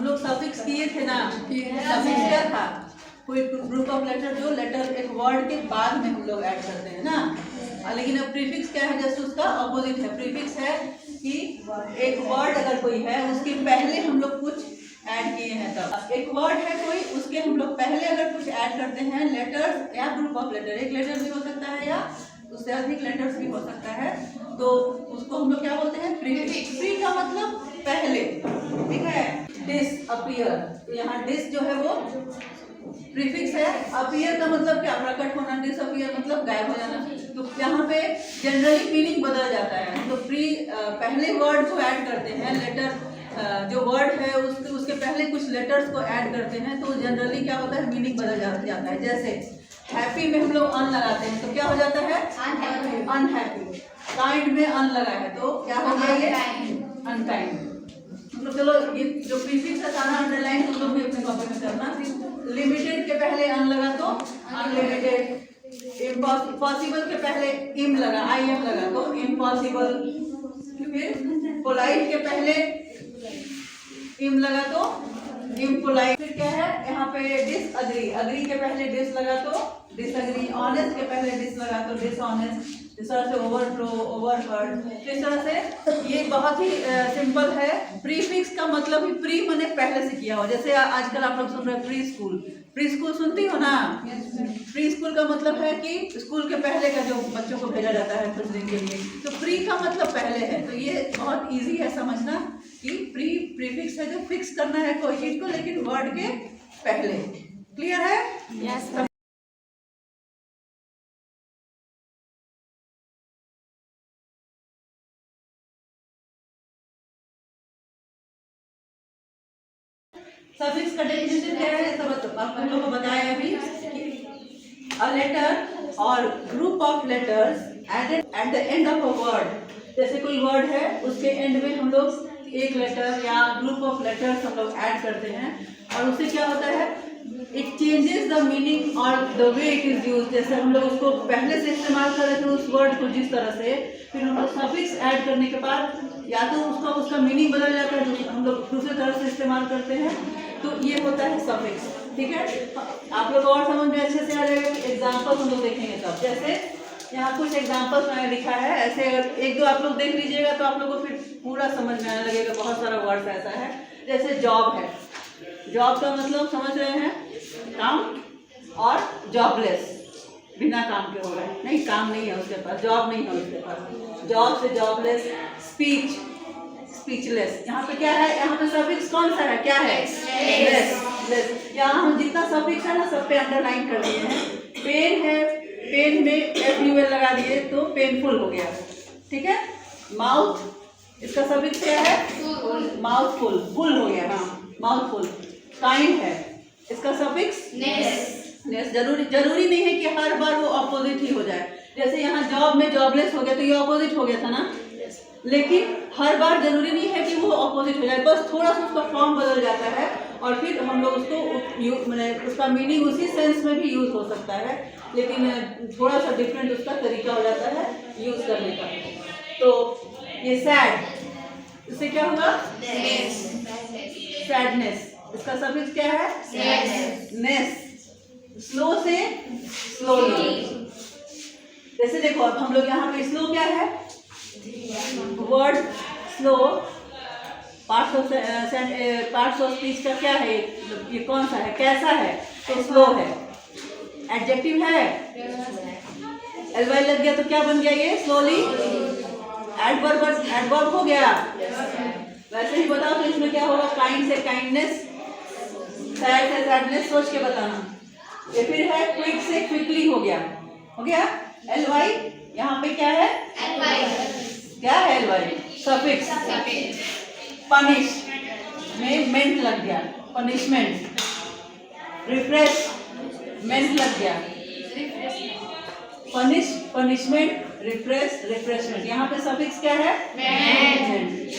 लोग सफिक्स किए थे ना, सफिक्स क्या था? कोई ग्रुप ऑफ लेटर जो लेटर एक वर्ड के बाद में हम लोग ऐड करते हैं ना। लेकिन अब प्रीफिक्स क्या है? जैसे उसका अपोजिट है। प्रीफिक्स है कि एक वर्ड अगर कोई है उसके पहले हम लोग कुछ ऐड किए हैं, तब एक वर्ड है कोई, उसके हम लोग पहले अगर कुछ ऐड करते हैं, लेटर्स या ग्रुप ऑफ लेटर, एक लेटर भी हो सकता है या उससे अधिक लेटर्स भी हो सकता है, तो उसको हम लोग क्या बोलते हैं? प्रीफिक्स। प्री का मतलब पहले, ठीक है। डिस अपीयर, तो यहाँ डिस जो है वो प्रीफिक्स है। अपीयर का मतलब क्या? प्रकट होना। डिसअपीयर मतलब गायब हो जाना। तो यहाँ पे जनरली मीनिंग बदल जाता है। तो प्री पहले वर्ड को ऐड करते हैं, लेटर जो वर्ड है उसके पहले कुछ लेटर्स को ऐड करते हैं, तो जनरली क्या होता है? मीनिंग बदल जाता है। जैसे हैप्पी में हम लोग अन लगाते हैं तो क्या हो जाता है? अनहैप्पी। काइंड में अन लगा है तो क्या हो गया? ये अनकाइंड। तो चलो ये जो प्रीफिक्स है सारा अंडरलाइन तुम लोग भी अपने कॉपी में करना। लिमिटेड के पहले अन लगा तो अनलिमिटेड। इम्पॉसिबल के पहले इम लगा, IM लगा तो इम्पॉसिबल। फिर पोलाइट के पहले इम लगा तो इम्पोलाइट। फिर क्या है यहाँ पे? डिसअग्री। अग्री के पहले डिस लगा तो डिसअग्री। ऑनेस्ट के पहले डिस लगा तो डिसऑनेस्ट। इस तरह से ओवरफ्लो, ओवरहर्ड। इस तरह से ये बहुत ही सिंपल है। प्रीफिक्स का मतलब ही प्री माने पहले से किया हो। जैसे आजकल आप लोग सुन रहे हैं प्री स्कूल। प्री स्कूल सुनती हो ना? प्री स्कूल का मतलब है कि स्कूल के पहले का जो बच्चों को भेजा जाता है कुछ दिन के लिए, तो प्री का मतलब पहले है। तो ये बहुत ईजी है समझना कि प्रीफिक्स है जो फिक्स करना है कोई चीज को, लेकिन वर्ड के पहले। क्लियर है? यस। सफिक्स का डेफिनेशन क्या है? सब आप लोगों को बताया अभी कि अ लेटर और group of letters at the end of a word. जैसे कोई वर्ड है उसके एंड में हम लोग एक लेटर या ग्रुप ऑफ लेटर्स हम लोग ऐड करते हैं, और उससे क्या होता है? इट चेंजेस द मीनिंग और the way it is use. जैसे हम लोग उसको पहले से इस्तेमाल कर रहे थे उस वर्ड को जिस तरह से, फिर हम लोग सफिक्स ऐड करने के बाद या तो उसका मीनिंग बदल जाता है, जो हम लोग दूसरे तरह से इस्तेमाल करते हैं, तो ये होता है सफिक्स। ठीक है, आप लोग और समझ में अच्छे से आ जाएगा। एग्जाम्पल हम लोग देखेंगे तब। जैसे यहाँ कुछ एग्जाम्पल्स मैंने लिखा है, ऐसे अगर एक दो आप लोग देख लीजिएगा तो आप लोग को फिर पूरा समझ में आने लगेगा। बहुत सारा वर्ड्स ऐसा है। जैसे जॉब है। जॉब का मतलब समझ रहे हैं? काम। और जॉबलेस, बिना काम के हो रहा है, नहीं काम नहीं है उसके पास, जॉब नहीं है उसके पास। जॉब से जॉबलेस। Speech, speechless. यहाँ पे क्या है? यहाँ पे सफिक्स कौन सा है? क्या है? लेस। लेस। यहाँ हम जितना सफिक्स है ना सब पे अंडरलाइन कर दिए हैं। पेन है, पेन में FUL लगा दिए तो पेनफुल हो गया। ठीक है। माउथ, इसका सफिक्स क्या है? माउथफुल, फुल हो गया। हाँ, माउथफुल। काइंड है, इसका सफिक्स नेस। नेस। जरूरी नहीं है कि हर बार वो अपोजिट ही हो जाए। जैसे यहाँ जॉब में जॉबलेस हो गया तो ये अपोजिट हो गया था ना, लेकिन हर बार जरूरी नहीं है कि वो अपोजिट हो जाए, बस थोड़ा सा उसका फॉर्म बदल जाता है और फिर हम लोग उसको मैंने उसका मीनिंग उसी सेंस में भी यूज हो सकता है, लेकिन थोड़ा सा डिफरेंट उसका तरीका हो जाता है यूज करने का। तो ये सैड, इससे क्या होगा? सैडनेस। इसका सफिक्स क्या है? नेस। स्लो से स्लोली। जैसे देखो अब हम लोग यहाँ पे स्लो क्या है? Word slow parts of speech का क्या है? ये कौन सा है? कैसा है? तो स्लो है। एडजेक्टिव है, LY लग गया तो क्या बन गया? ये स्लोली। एडवर्ब हो गया। वैसे ही बताओ तो इसमें क्या होगा? काइंड से काइंडनेस, सैड से सैडनेस। सोच के बताना। ये फिर है क्विक से क्विकली हो गया। हो गया। LY यहाँ पे क्या है? क्या है? LY suffix. पनिश में मेंट लग गया, पनिशमेंट। रिफ्रेश, मेंट लग गया, पनिश, पनिशमेंट। Refresh, refreshment. यहाँ पे सफिक्स क्या है? मेंट।